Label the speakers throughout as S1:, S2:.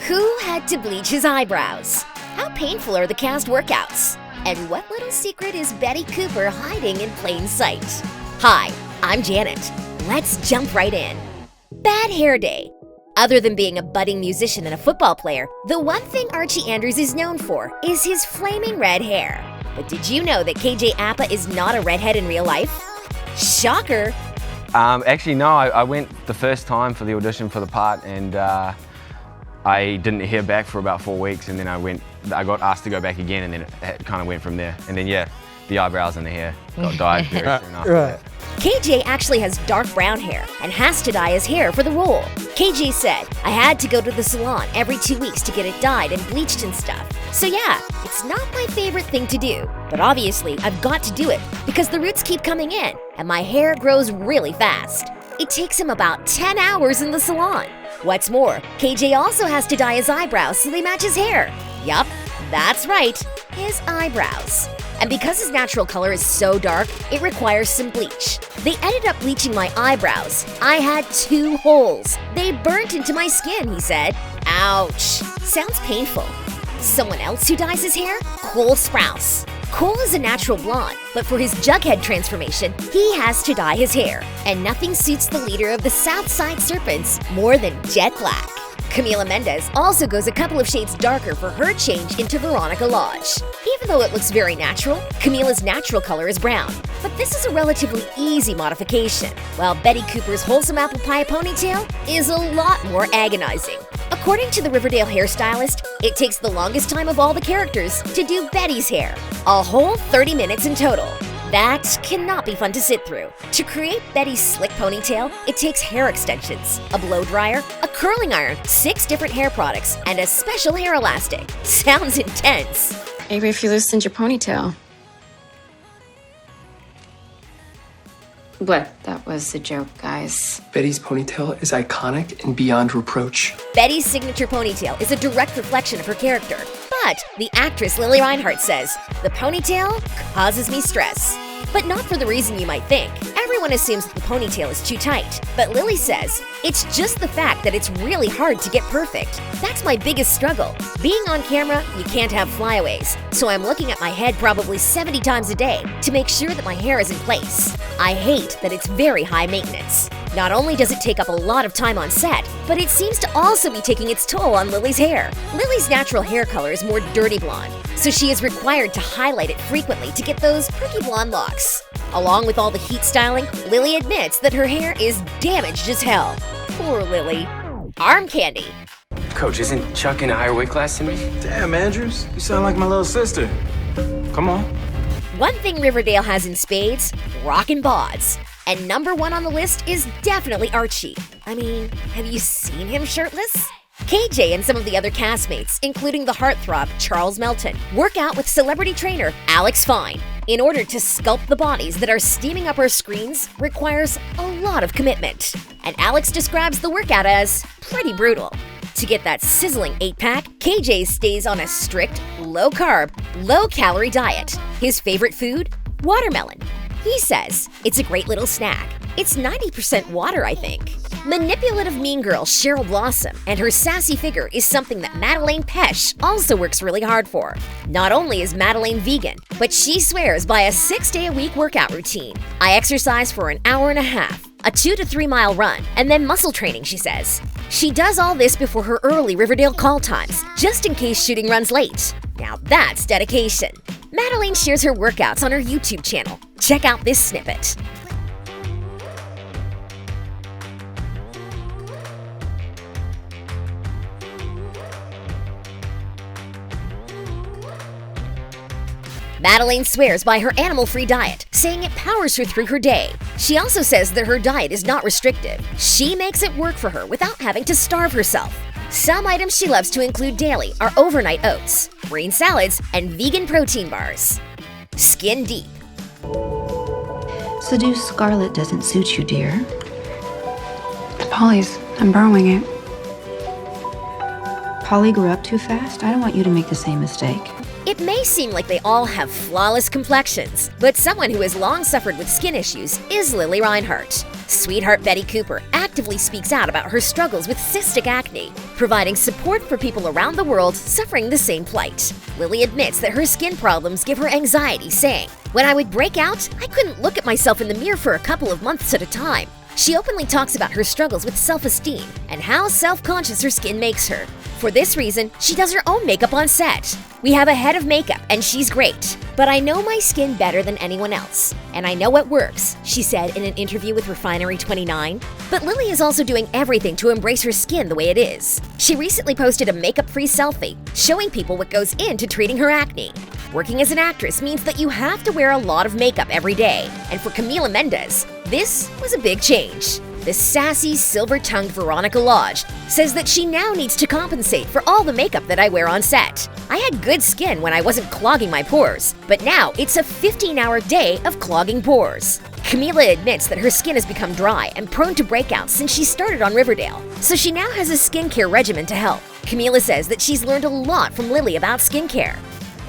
S1: Who had to bleach his eyebrows? How painful are the cast workouts? And what little secret is Betty Cooper hiding in plain sight? Hi, I'm Janet. Let's jump right in. Bad hair day. Other than being a budding musician and a football player, the one thing Archie Andrews is known for is his flaming red hair. But did you know that KJ Apa is not a redhead in real life? Shocker!
S2: Actually, no, I went the first time for the audition for the part, and I didn't hear back for about 4 weeks, and then I got asked to go back again, and then it kind of went from there. And then yeah, the eyebrows and the hair got dyed very soon after that.
S1: KJ actually has dark brown hair and has to dye his hair for the role. KJ said, I had to go to the salon every 2 weeks to get it dyed and bleached and stuff. So yeah, it's not my favorite thing to do, but obviously I've got to do it because the roots keep coming in and my hair grows really fast. It takes him about 10 hours in the salon. What's more, KJ also has to dye his eyebrows so they match his hair. Yup, that's right, his eyebrows. And because his natural color is so dark, it requires some bleach. They ended up bleaching my eyebrows. I had 2 holes. They burnt into my skin, he said. Ouch. Sounds painful. Someone else who dyes his hair? Cole Sprouse. Cole is a natural blonde, but for his Jughead transformation, he has to dye his hair. And nothing suits the leader of the Southside Serpents more than jet black. Camila Mendes also goes a couple of shades darker for her change into Veronica Lodge. Even though it looks very natural, Camila's natural color is brown. But this is a relatively easy modification, while Betty Cooper's wholesome apple pie ponytail is a lot more agonizing. According to the Riverdale hairstylist, it takes the longest time of all the characters to do Betty's hair, a whole 30 minutes in total. That cannot be fun to sit through. To create Betty's slick ponytail, it takes hair extensions, a blow dryer, a curling iron, 6 different hair products, and a special hair elastic. Sounds intense.
S3: Maybe if you loosened your ponytail. What? That was a joke, guys.
S4: Betty's ponytail is iconic and beyond reproach.
S1: Betty's signature ponytail is a direct reflection of her character. But the actress Lili Reinhart says, the ponytail causes me stress. But not for the reason you might think. Everyone assumes that the ponytail is too tight. But Lili says, it's just the fact that it's really hard to get perfect. That's my biggest struggle. Being on camera, you can't have flyaways. So I'm looking at my head probably 70 times a day to make sure that my hair is in place. I hate that it's very high maintenance. Not only does it take up a lot of time on set, but it seems to also be taking its toll on Lili's hair. Lili's natural hair color is more dirty blonde, so she is required to highlight it frequently to get those pretty blonde locks. Along with all the heat styling, Lili admits that her hair is damaged as hell. Poor Lili. Arm candy.
S5: Coach, isn't Chuck in a higher weight class than me?
S6: Damn, Andrews, you sound like my little sister. Come on.
S1: One thing Riverdale has in spades, rockin' bods. And number 1 on the list is definitely Archie. I mean, have you seen him shirtless? KJ and some of the other castmates, including the heartthrob Charles Melton, work out with celebrity trainer Alex Fine. In order to sculpt the bodies that are steaming up our screens requires a lot of commitment. And Alex describes the workout as pretty brutal. To get that sizzling 8-pack, KJ stays on a strict, low-carb, low-calorie diet. His favorite food? Watermelon. He says it's a great little snack. It's 90% water, I think. Manipulative mean girl Cheryl Blossom and her sassy figure is something that Madelaine Pesch also works really hard for. Not only is Madelaine vegan, but she swears by a 6-day-a-week workout routine. I exercise for an hour and a half, a 2 to 3 mile run, and then muscle training, she says. She does all this before her early Riverdale call times, just in case shooting runs late. Now that's dedication. Madelaine shares her workouts on her YouTube channel. Check out this snippet. Madelaine swears by her animal-free diet, saying it powers her through her day. She also says that her diet is not restrictive. She makes it work for her without having to starve herself. Some items she loves to include daily are overnight oats, green salads, and vegan protein bars. Skin deep.
S7: Seduce Scarlet doesn't suit you, dear.
S3: Polly's. I'm borrowing it.
S7: Polly grew up too fast. I don't want you to make the same mistake.
S1: It may seem like they all have flawless complexions, but someone who has long suffered with skin issues is Lili Reinhart. Sweetheart Betty Cooper actively speaks out about her struggles with cystic acne, providing support for people around the world suffering the same plight. Lily admits that her skin problems give her anxiety, saying, "When I would break out, I couldn't look at myself in the mirror for a couple of months at a time." She openly talks about her struggles with self-esteem and how self-conscious her skin makes her. For this reason, she does her own makeup on set. "We have a head of makeup and she's great, but I know my skin better than anyone else, and I know what works," she said in an interview with Refinery29. But Lily is also doing everything to embrace her skin the way it is. She recently posted a makeup-free selfie showing people what goes into treating her acne. Working as an actress means that you have to wear a lot of makeup every day, and for Camila Mendes, this was a big change. The sassy, silver-tongued Veronica Lodge says that she now needs to compensate for all the makeup that I wear on set. "I had good skin when I wasn't clogging my pores, but now it's a 15-hour day of clogging pores." Camila admits that her skin has become dry and prone to breakouts since she started on Riverdale, so she now has a skincare regimen to help. Camila says that she's learned a lot from Lily about skincare.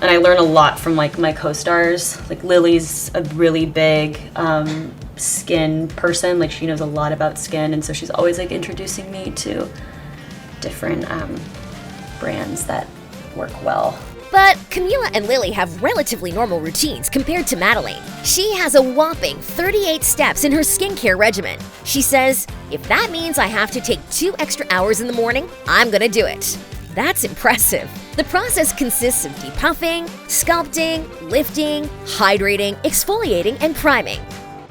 S8: And I learn a lot from my co-stars. Lily's a really big skin person. She knows a lot about skin, and so she's always introducing me to different brands that work well.
S1: But Camila and Lily have relatively normal routines compared to Madeline. She has a whopping 38 steps in her skincare regimen. She says, "If that means I have to take 2 extra hours in the morning, I'm gonna do it." That's impressive. The process consists of depuffing, sculpting, lifting, hydrating, exfoliating, and priming.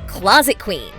S1: Closet Queen.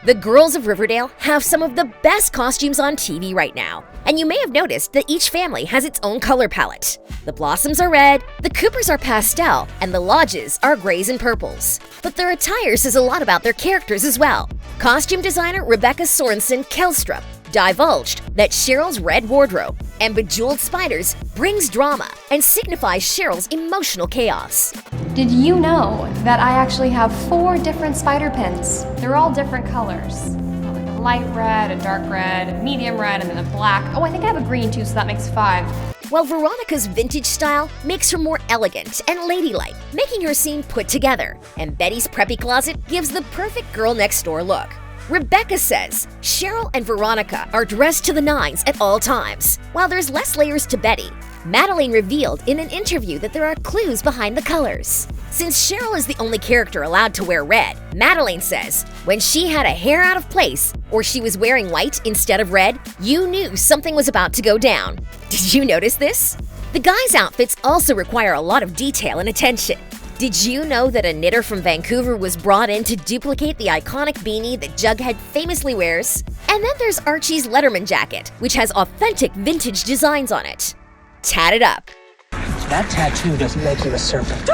S1: The girls of Riverdale have some of the best costumes on TV right now, and you may have noticed that each family has its own color palette. The Blossoms are red, the Coopers are pastel, and the Lodges are grays and purples. But their attire says a lot about their characters as well. Costume designer Rebecca Sorensen Kelstrup divulged that Cheryl's red wardrobe and bejeweled spiders brings drama and signifies Cheryl's emotional chaos.
S9: Did you know that I actually have 4 different spider pins? They're all different colors. Like a light red, a dark red, a medium red, and then a black. Oh, I think I have a green too, so that makes 5.
S1: While Veronica's vintage style makes her more elegant and ladylike, making her seem put together, and Betty's preppy closet gives the perfect girl next door look. Rebecca says Cheryl and Veronica are dressed to the nines at all times. While there's less layers to Betty, Madeline revealed in an interview that there are clues behind the colors. Since Cheryl is the only character allowed to wear red, Madeline says when she had a hair out of place or she was wearing white instead of red, you knew something was about to go down. Did you notice this? The guys' outfits also require a lot of detail and attention. Did you know that a knitter from Vancouver was brought in to duplicate the iconic beanie that Jughead famously wears? And then there's Archie's Letterman jacket, which has authentic vintage designs on it. Tatted up.
S10: That tattoo doesn't make you a serpent.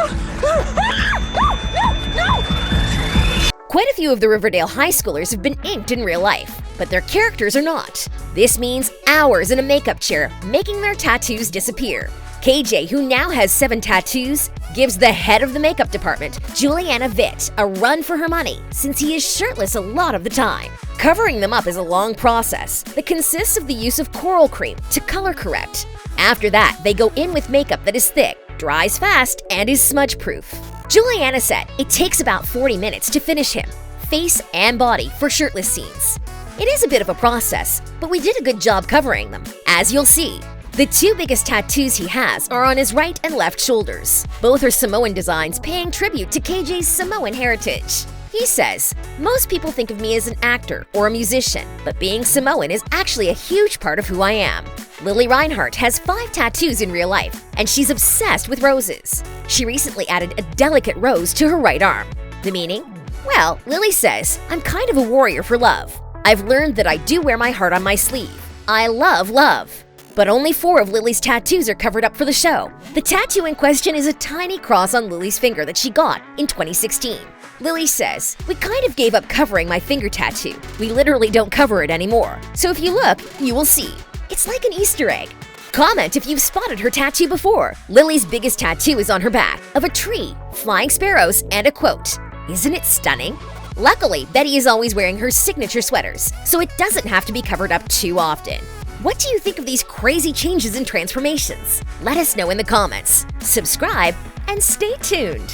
S1: Quite a few of the Riverdale high schoolers have been inked in real life, but their characters are not. This means hours in a makeup chair, making their tattoos disappear. KJ, who now has 7 tattoos, gives the head of the makeup department, Juliana Vitt, a run for her money since he is shirtless a lot of the time. Covering them up is a long process that consists of the use of coral cream to color correct. After that, they go in with makeup that is thick, dries fast, and is smudge-proof. Juliana said it takes about 40 minutes to finish him, face and body, for shirtless scenes. It is a bit of a process, but we did a good job covering them, as you'll see. The 2 biggest tattoos he has are on his right and left shoulders. Both are Samoan designs paying tribute to KJ's Samoan heritage. He says, "Most people think of me as an actor or a musician, but being Samoan is actually a huge part of who I am." Lily Reinhart has 5 tattoos in real life, and she's obsessed with roses. She recently added a delicate rose to her right arm. The meaning? Well, Lily says, "I'm kind of a warrior for love. I've learned that I do wear my heart on my sleeve. I love love." But only 4 of Lily's tattoos are covered up for the show. The tattoo in question is a tiny cross on Lily's finger that she got in 2016. Lily says, "We kind of gave up covering my finger tattoo. We literally don't cover it anymore. So if you look, you will see. It's like an Easter egg." Comment if you've spotted her tattoo before. Lily's biggest tattoo is on her back, of a tree, flying sparrows, and a quote. Isn't it stunning? Luckily, Betty is always wearing her signature sweaters, so it doesn't have to be covered up too often. What do you think of these crazy changes and transformations? Let us know in the comments. Subscribe and stay tuned.